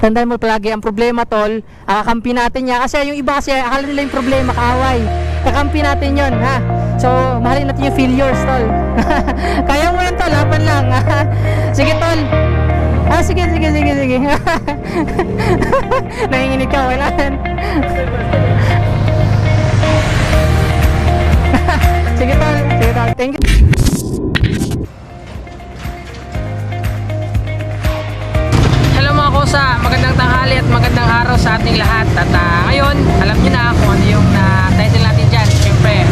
Tandaan mo palagi ang problema, tol. Kakampi natin yan. Kasi yung iba kasi akala nila yung problema, kaaway. Kakampi natin yon, ha. So, mahalin natin yung failures, tol. Kaya mo lang, tol. Laban lang. Sige, tol. Sige. Nanginginig ka, kailangan. Sige, tol. Thank you. Hello mga kosa, magandang tanghali at magandang araw sa ating lahat. At ngayon, alam niyo na kung ano yung title natin dyan. Siyempre,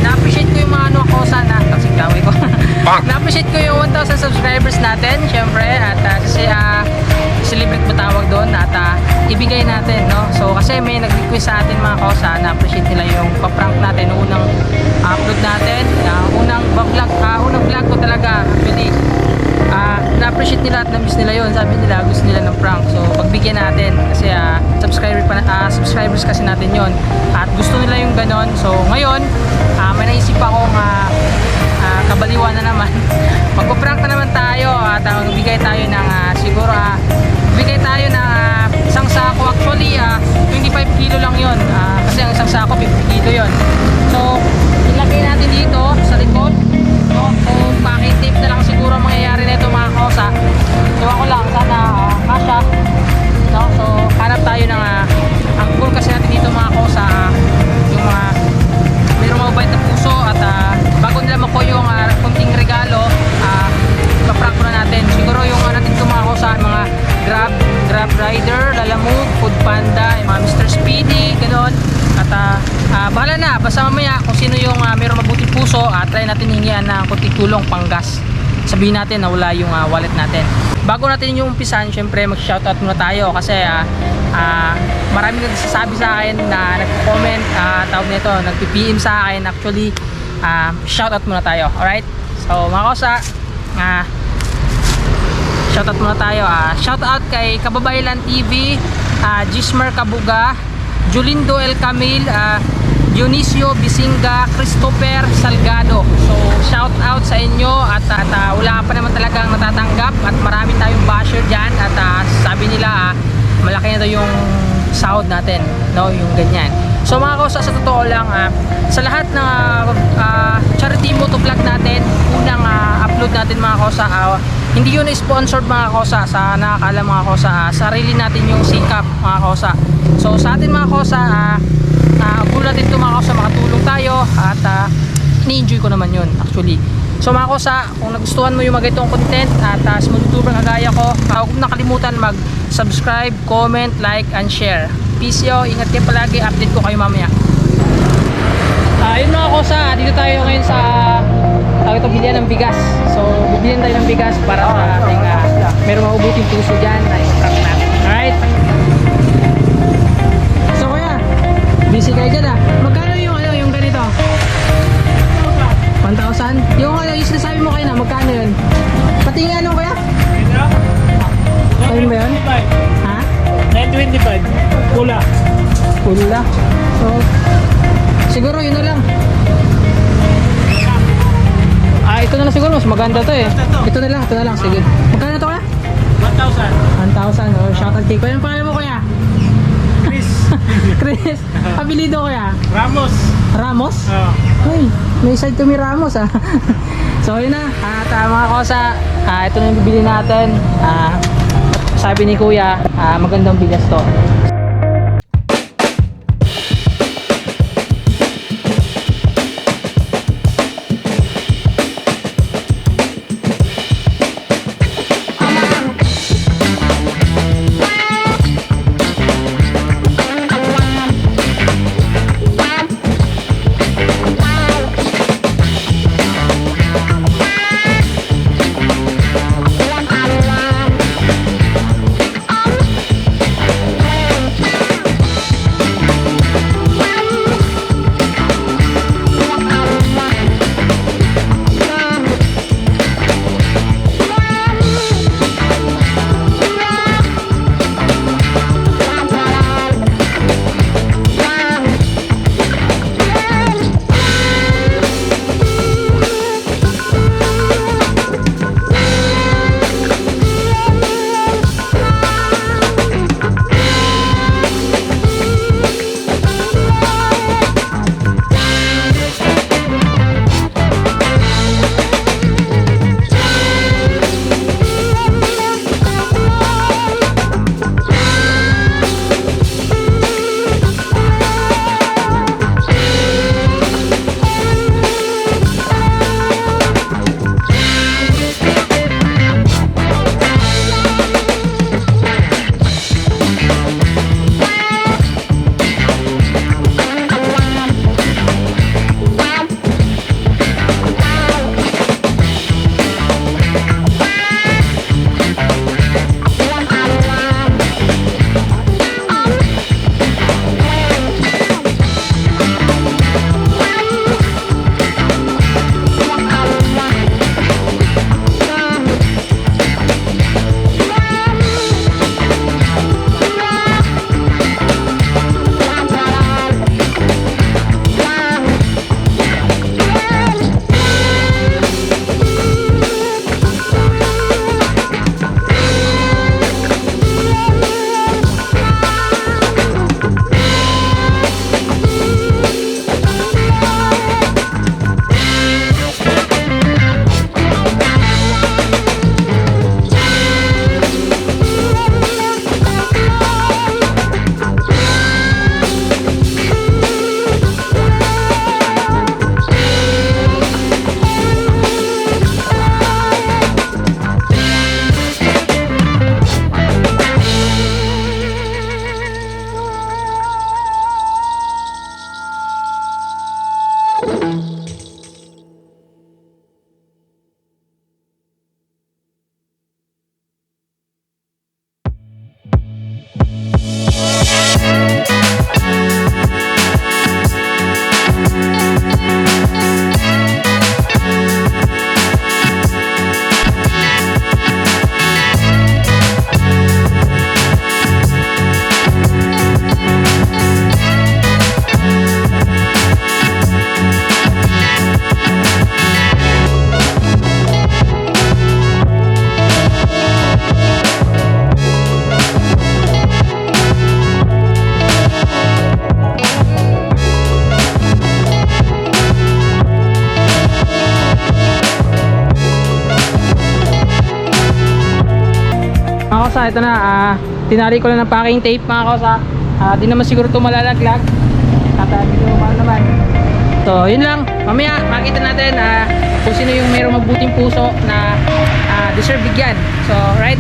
na-appreciate ko yung mga kosa na gawin ko. Na-appreciate ko yung 1,000 subscribers natin, siyempre. At celebrate mo tawag doon at ibigay natin, no? So, kasi may nag-request sa atin mga kosa, na-appreciate nila yung pa-prank natin, unang upload natin, unang vlog ko talaga, actually. Na-appreciate nila at na-miss nila yun. Sabi nila gusto nila ng prank, so pagbigyan natin kasi subscribers kasi natin yon at gusto nila yung ganon. So ngayon may naisip akong kabaliwan na naman. Magpa-prank na naman tayo at magbigay tayo ng siguro bigay tayo ng isang sako. Actually 25 kilo lang yon, kasi ang isang sako 50 kilo yon. So ilagay natin dito sa likod, no? So packing tape na lang siguro mangyayari nito mga kosa. Iwan ko lang sana kasha, no? So hanap tayo ng ang goal kasi natin dito mga kosa, yung mga mayroong mabait na puso at bago nila makuha yung kunting regalo, pa-prank na natin. Siguro yung natin ito mga kosa, mga Grab rider, Lalamove, Food Panda, yung mga Mr. Speedy, gano'n. At bahala na, basta mamaya kung sino yung mayroong mabuting puso, try natin hingian ng kunting tulong panggas. Sabihin natin na wala yung wallet natin. Bago natin yung umpisan, syempre mag-shoutout muna tayo kasi maraming nagsasabi sa akin na nag-comment, tawag nito, nag-PM sa akin. Actually, shoutout muna tayo, alright? So mga kosa, shoutout muna tayo. Shoutout kay Kababaylan TV, Gismer Kabuga, Julindo El Camil, Dionisio Bisinga, Christopher Salgado. So shout out sa inyo at wala pa naman talagang natatanggap at marami tayong basher dyan at sabi nila malaki na daw yung sahod natin, no? Yung ganyan. So mga kosa, sa totoo lang, sa lahat ng charity motovlog natin, unang upload natin mga kosa, hindi yun sponsored mga kosa. Sa nakakaalam mga kosa, sarili natin yung sikap mga kosa. So sa atin mga kosa, goal natin ito mga kosa, makatulong tayo at ni-enjoy ko naman yun actually. So mga kosa, kung nagustuhan mo yung mga itong content at small YouTuber kagaya ko, huwag mo nakalimutan mag-subscribe, comment, like, and share. Peace yo, ingat kayo palagi, update ko kayo mamaya. Yun mga kosa, dito tayo ngayon sa bilihan ng bigas. So bibilihan tayo ng bigas para sa ating merong maubuting puso dyan na i-prank natin. Alright? So kuya, busy kayo dyan magkano yung ganito? 1,000? Yung yung sinasabi mo kayo na, magkano yun? Pati yung ano kuya? Ayun ba yun? Ha? 925. Pula. So siguro yun na lang. Ito na lang siguro, mas maganda to eh. Ito na lang, sige. Magkano to kuya? 1,000. Oh, shoutout kay kuya. Anong pangalan mo kuya? Chris. Apelido kuya? Ramos? Oo. Uy, may side to me Ramos So yun na. At mga kosa, ito na yung bibili natin. Sabi ni kuya, magandang bigas to. ito na. Tinali ko lang ng packing tape mga kausa. Di naman siguro ito malalaglag. Tatabi ko naman. So, yun lang. Mamaya, makita natin kung sino yung mayroong mabuting puso na deserve bigyan. So, right?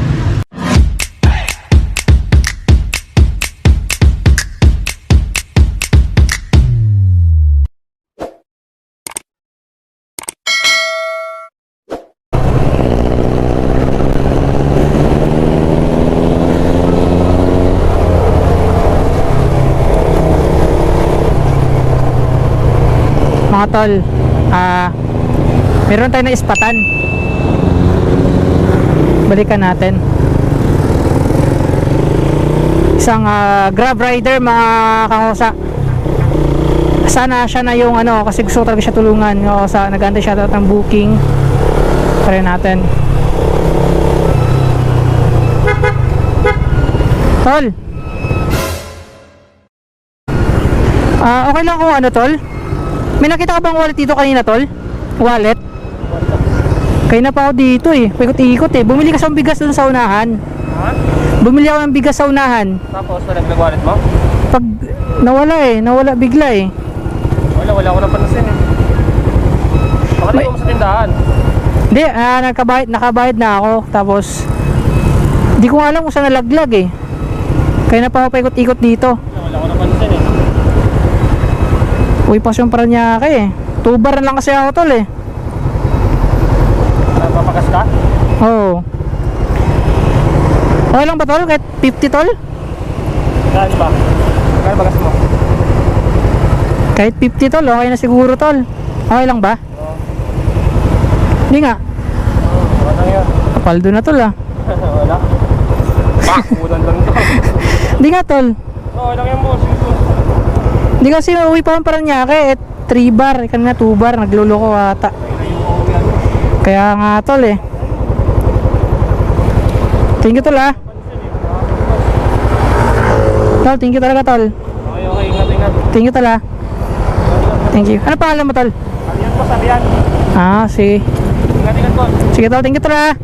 Mga tol, meron tayo na ispatan. Balikan natin. Isang grab rider mga kakosa. Sana siya na yung ano, kasi gusto talaga siya tulungan. Kakosa, nag-aantay siya ng booking. Try natin. Tol, okay lang kung ano tol. May nakita ka bang wallet dito kanina tol? Wallet? Kaya na pa ako dito eh. Paikot-ikot eh. Bumili ka sa bigas dun sa unahan. Ha? Bumili ako ng bigas sa unahan. Tapos, nag-wallet mo? Pag nawala eh. Nawala bigla eh. Wala ko napansin eh. Baka May- mo sa tindahan. Hindi, nakabayad na ako. Tapos, di ko nga alam kung saan nalaglag eh. Kaya na pa ako paikot-ikot dito. Wala ko napansin eh. Uy, pasyon para niya ka eh. Tubar lang kasi ako tol eh. Papagas ka? Oo. Okay lang ba tol? Kahit 50 tol? Saan ba? Saan bagas mo? Kahit 50 tol, okay na siguro tol. Okay lang ba? Oo. Hindi nga. Wala lang yun. Kapaldo na tol ah. Wala. Ulan lang ito. Hindi nga tol. Oo, lang yan mo. Hindi kasi uwi pa akong Paranaque at 3 bar. Kanina 2 bar. Nagluloko ata. Kaya nga tol eh. Thank you tol ah. Tol, thank you talaga tol. Okay, ingat. Thank you tol ah. Thank you. Ano pangalan mo tol? Sabihan po, sabihan. Sige. Ingat po. Sige tol, thank you tol ah.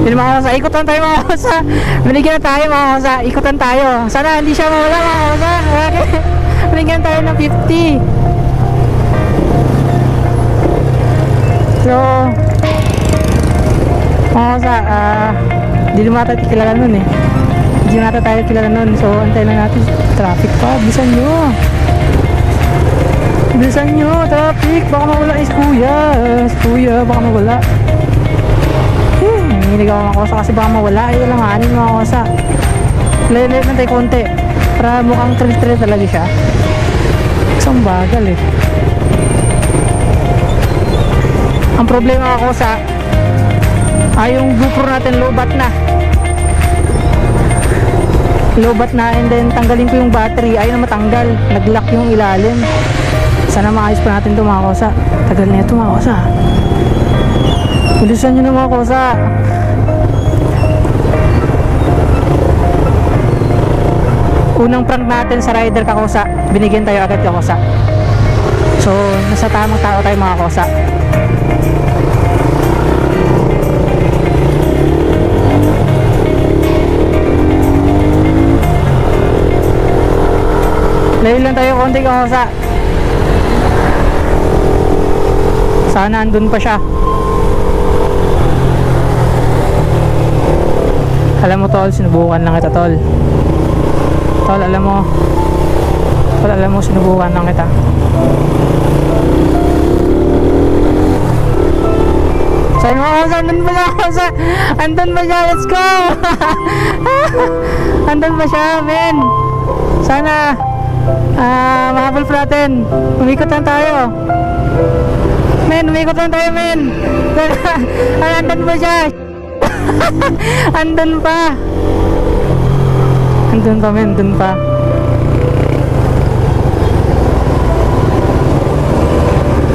Yun mga kasa, ikutan tayo mga kasa. Binigyan na tayo mga kasa, ikutan tayo. Sana hindi siya mawala mga kasa. Binigyan tayo ng 50. So, mga kasa, hindi naman tayo kilala nun eh. Hindi natin tayo kilala nun. So, antayin lang natin. Traffic pa, bilisan nyo. Bilisan nyo, traffic. Baka mawala is kuya. Kuya, baka mawala. Hinilig ako mga kosa kasi baka mawala. Ay, langanin mga kosa. Lalit na tayo konti. Para mukhang trail talaga siya. Isang bagal eh. Ang problema mga kosa ay yung GoPro natin lobat na. Lobat na and then tanggalin ko yung battery. Ayaw na matanggal. Nag-lock yung ilalim. Sana maayos pa natin ito mga kosa. Tagal na ito mga kosa. Bilisan nyo na mga kosa. Unang prank natin sa rider kakosa, binigyan tayo agad kakosa. So nasa tamang tao tayo mga kosa. Layo lang tayo konti kakosa. Sana andun pa siya. Alam mo tol, sinubukan lang kita tol. Tol, alam mo. Tol, alam mo, sinubukan lang kita. Saan mo ako? Andun pa siya? Andun pa siya? Let's go! Andun pa siya, men. Sana mahabol pa natin. Umikot lang tayo. Men, umikot lang tayo, men. Andun pa siya. Andun pa. Andun pa men, andun pa.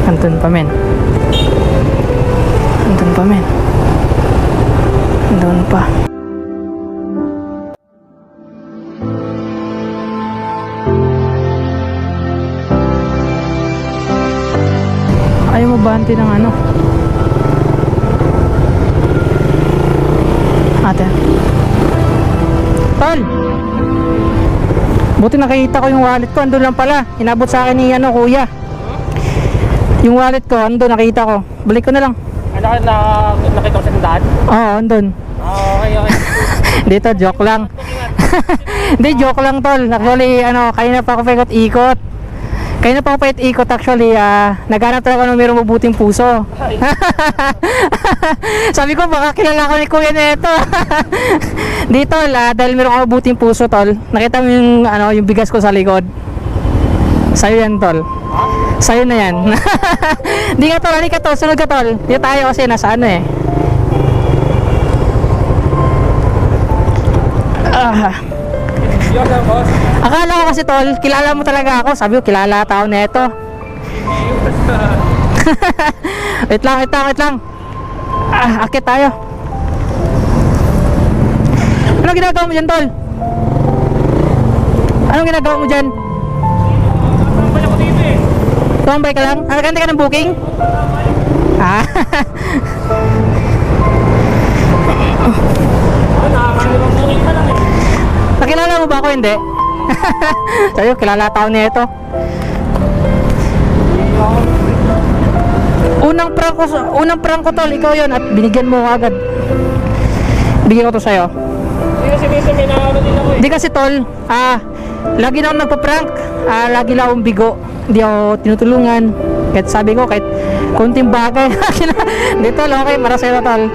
Andun pa men. Andun pa men. Andun pa. Ayaw mo banti ng ano? Ate. Tol! Buti nakikita ko yung wallet ko. Andun lang pala. Inabot sa akin ni kuya. Yung wallet ko, andun nakita ko. Balik ko na lang. Nakita ko sa tandaan? Oo, andun. Okay. Dito, joke lang. Hindi, joke lang tol. Actually, kanina pa ako paikot-ikot. Actually, naghanap talaga ng mayroong mabuting puso. Sabi ko, baka kilala ko ni kuya na ito. Di tol, dahil mayroong ako mabuting puso tol. Nakita mo yung bigas ko sa likod. Sa'yo yan tol. Sa'yo na yan. Di ka tol, halika tol, sunod ka tol. Dito tayo kasi nasa Yun lang, boss. Akala ko kasi tol, kilala mo talaga ako. Sabi ko, kilala tao na ito. Wait lang. Akit tayo. Ano ginagawa mo dyan tol? Anong ginagawa mo dyan? Tambay ako dito eh. Tumbay ka lang? Nagkanta ka ng booking? Nakakalimang booking pa lang eh. Nakilala mo ba ako? Hindi. Sabi ko, kilala tao na ito. Unang prank ko tol, ikaw yun at binigyan mo ko agad. Bigyan ko to sa'yo. Hindi kasi minsan may nakakano din ako eh. Hindi kasi tol, lagi na akong nagpa-prank. Lagi lang akong bigo. Hindi ako tinutulungan. Kahit sabi ko, kahit konting bagay. Hindi tol, okay, para sa'yo tol.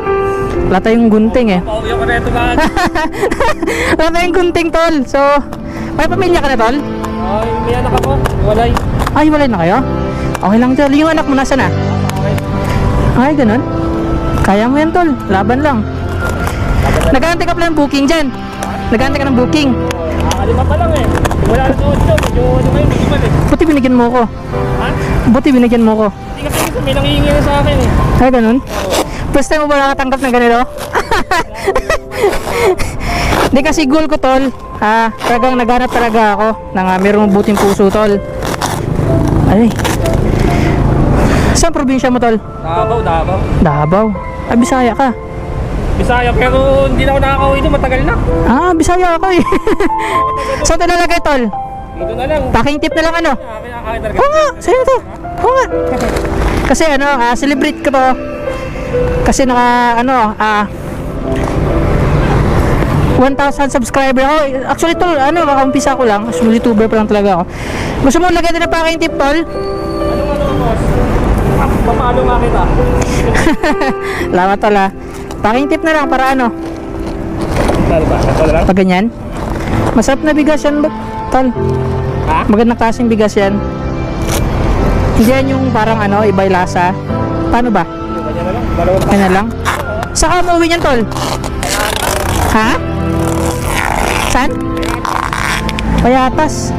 Wala tayong gunting eh. Pauwi ako na ito lahat. Wala tayong gunting tol. So, may pamilya ka na tol? Ay, may anak ako. Walay. Ay, walay na kayo? Okay lang tol. Yung anak mo nasa na? Okay. Ay, ganun. Kaya mo yan tol. Laban lang. Nag-aantay ka pala ng booking dyan. Nag-aantay ka ng booking. Nakakalima pa lang eh. Wala na doon ito. Medyo ngayon, medyo mali. Buti binigyan mo ko. Ha? Buti binigyan mo ko. Hindi kasi minsan may nangihingi na sa akin eh. Ay, ganun. First time mo ba nakatanggap ng ganito? Hindi kasi goal ko tol. Talagang naghanap talaga ako ng mayroong buting puso tol. Ay. Saan probinsya mo tol? Davao. Davao. Bisaya ka. Bisaya pero hindi na ako nakakauwi doon. Matagal na. Bisaya ako eh. Saan ito nalagay tol? Dito na lang. Packing tip na lang ano? Kaya talaga. Oo nga, sa'yo to. Oo nga. Kasi celebrate ko to. Kasi 1,000 subscriber ako. Actually tol, makaumpisa ko lang. Small YouTuber pa lang talaga ako. Gusto mo lagyan din ng packing tip tol? Anong boss? Papalo nga kita. Salamat tol Packing tip na lang para Dali ba? Ito lang? pag ganyan. Masarap na bigas yan tol. Ha? Magandang klaseng bigas yan. Hindi yan yung parang iba'y lasa. Paano ba? Ganyan na lang. Dalawang Kanya lang. Saka umuwi niyan tol. Ha? Saan? Payatas.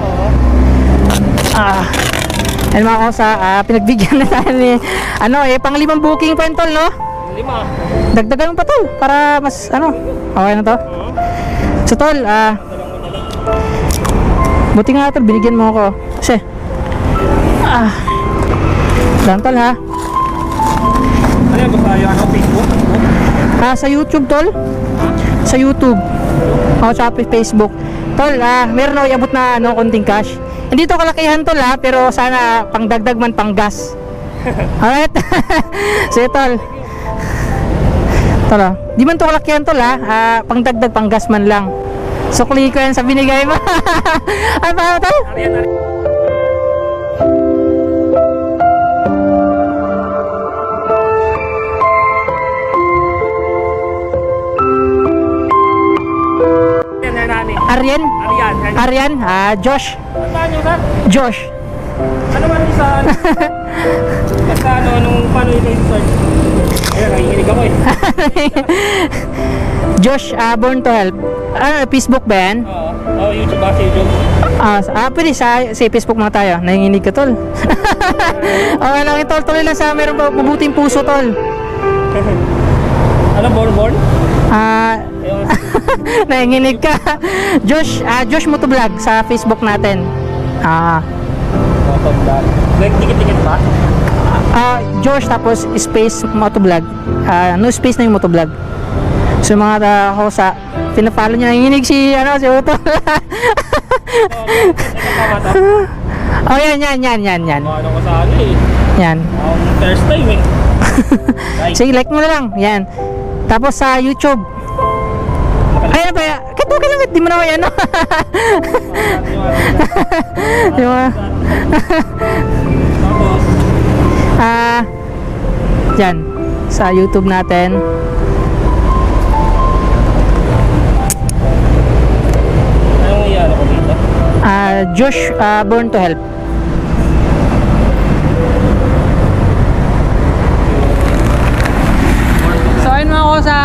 Ayun mga kausa, pinagbigyan na tayo ni pang-5 booking pa yun tol, no? 5. Dagdagan mo pa tol para mas okay na to. So tol, buti nga tol, binigyan mo ako. Kasi lang tol ha. Ano yan? Basta yung Facebook? Sa YouTube tol. Sa YouTube. Sa Facebook. Tol, meron ako iabot na konting cash. Hindi to kalakihan tol pero sana pangdagdag man pang gas. Alright. Sige tol. Tol di man to kalakihan tol pangdagdag pang gas man lang. Sukli ko yan sa binigay mo. Ano pa tol? Ariyan. Aryan, Josh. Ano ba nyo, sir? Josh. Ano ba nung isa? Basta nung paano ito i-search? Ayun, nakikinig ako eh. Josh, Born to Help. Facebook ba yan? Oo, YouTube ba? YouTube. Pwede sa Facebook mga tayo. Nanginginig ka tol. Okay lang tol, tuloy lang sa meron mabuting puso tol. Ano, born? Nanginginig ka. Josh Motovlog sa Facebook natin. Motovlog. Dikit-dikit ba? Josh tapos space Motovlog. No space na yung Motovlog. Sa mga kakosa, pinapalo niya, nanginginig si Utol. Tama to. Oh, yan. Ano ko sa ano eh. Yan. First time eh. Like. Sige, like mo na lang. Yan. Tapos sa YouTube. Ayan ba? Kahit okay lang, di mo na may ano. Di mo na. Tapos, Yan. Sa YouTube natin. anong iyan ako dito? Josh Born to Help. So ayun mga kosa,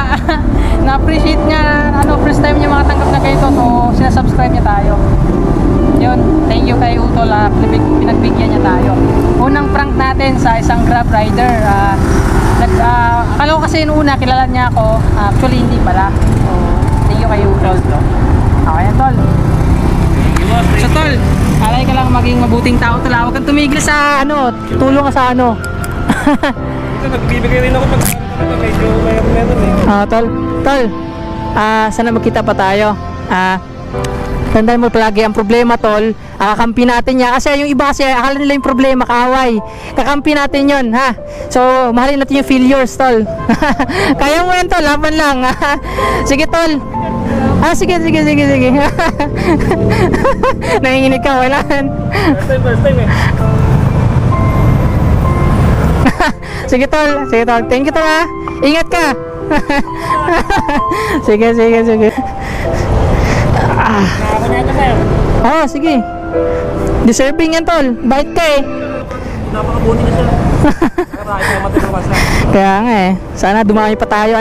na-appreciate niya, first time niya makatanggap na ganito, so sinasubscribe niya tayo. Yun, thank you kay Utol, pinagbigyan niya tayo. Unang prank natin sa isang Grab rider. Akala ko kasi noong una, kilala niya ako, actually hindi pala. So, thank you kay Utol. Okay yan, Tol. So Tol, alay ka lang maging mabuting tao, Tol. Huwag kang tumigil sa tulong ka sa Ito, nagbibigay rin ako pag medyo meron eh. Tol, sana magkita pa tayo. Tandaan mo palagi ang problema, Tol. Kakampi natin niya. Kasi yung iba kasi akala nila yung problema, kaaway. Kakampi natin yon, ha? So, mahalin natin yung failures, Tol. Kaya mo yan, Tol. Laban lang. Sige, Tol. Sige. Nanginginig ka, wala. First time eh. Sige, Tol. Thank you, Tol, ha? Ingat ka. Sige. Nakakuneta sa'yo. Sige. Deserving yan, Tol. Bait ka eh. Napakabuti na siya. Nakarahay ko matulungan sa. Kaya nga eh. Sana dumami pa tayo,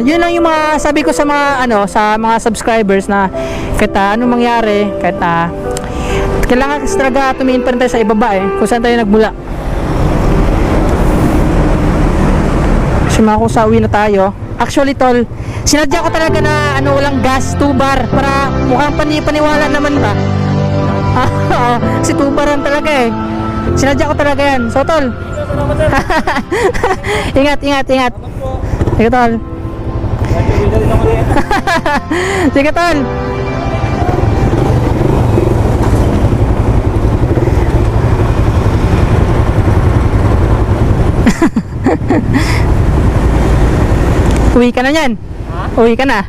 yun lang yung mga sabi ko sa mga sa mga subscribers na kahit anong mangyari, kahit kailangan kasi talaga tumingin pa rin tayo sa ibaba eh, kung saan tayo nagmula. Kasi mga kusa, uwi na tayo. Actually, Tol, sinadya ko talaga na walang gas, 2 bar para mukhang paniwala naman ba. Kasi 2 baran talaga eh. Sinadya ko talaga yan. So, Tol, ingat. Sige, Tol. Sige, Tol. Uwi ka na yan. Uwi ka na.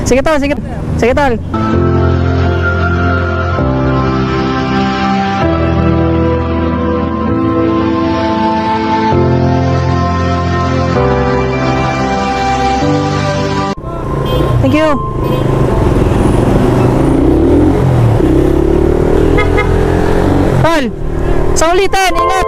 Sige, Tol. Sige, Tol. Thank you. Tol, sa ulitin, ingat.